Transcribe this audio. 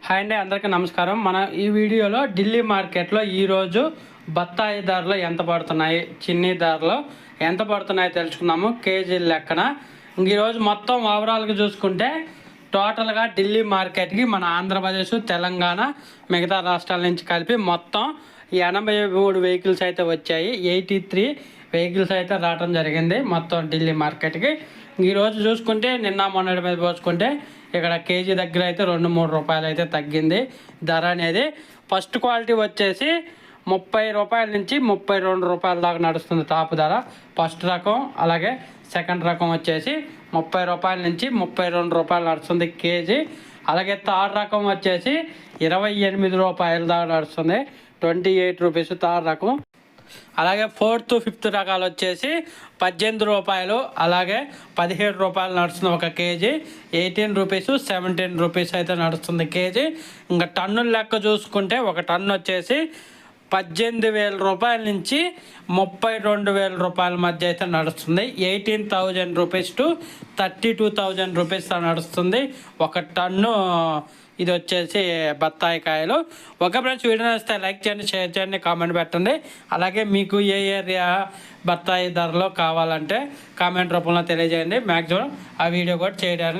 Hi అండి, అందరికీ నమస్కారం. మన ఈ వీడియోలో ఢిల్లీ మార్కెట్లో ఈరోజు బత్తాయి ధరలు ఎంత పడుతున్నాయి, చిన్ని ధరలు ఎంత పడుతున్నాయో తెలుసుకుందాము కేజీ లెక్కన. ఈరోజు మొత్తం ఓవరాల్గా చూసుకుంటే టోటల్గా ఢిల్లీ మార్కెట్కి మన ఆంధ్రప్రదేశ్, తెలంగాణ, మిగతా రాష్ట్రాల నుంచి కలిపి మొత్తం 83 వెహికల్స్ అయితే వచ్చాయి. 83 వెహికల్స్ అయితే రావడం జరిగింది మొత్తం ఢిల్లీ మార్కెట్కి. ఈరోజు చూసుకుంటే నిన్న మొన్నటి మీద పోసుకుంటే ఇక్కడ కేజీ దగ్గర అయితే 2-3 రూపాయలు అయితే తగ్గింది ధర అనేది. ఫస్ట్ క్వాలిటీ వచ్చేసి 30 రూపాయల నుంచి 32 రూపాయల దాకా నడుస్తుంది టాప్ ధర ఫస్ట్ రకం. అలాగే సెకండ్ రకం వచ్చేసి 30 రూపాయల నుంచి 32 రూపాయలు నడుస్తుంది కేజీ. అలాగే థర్డ్ రకం వచ్చేసి 28 రూపాయల దాకా నడుస్తుంది, 28 రూపీస్ థర్డ్ రకం. అలాగే ఫోర్త్ ఫిఫ్త్ రకాలు వచ్చేసి 18 రూపాయలు, అలాగే 17 రూపాయలు నడుస్తుంది ఒక కేజీ. 18 రూపీస్, 17 రూపీస్ అయితే నడుస్తుంది కేజీ. ఇంకా టన్నుల లెక్క చూసుకుంటే ఒక టన్ను వచ్చేసి 18,000 రూపాయల నుంచి 32,000 రూపాయల మధ్య అయితే నడుస్తుంది. 18,000 రూపీస్ టు 32,000 రూపీస్ నడుస్తుంది ఒక టన్ను. ఇది వచ్చేసి బత్తాయి కాయలు. ఒక ఫ్రెండ్స్ వీడియో నచ్చితే లైక్ చేయండి, షేర్ చేయండి, కామెంట్ పెట్టండి. అలాగే మీకు ఏ ఏరియా బత్తాయి ధరలో కావాలంటే కామెంట్ రూపంలో తెలియజేయండి. మ్యాక్సిమం ఆ వీడియో కూడా చేయడానికి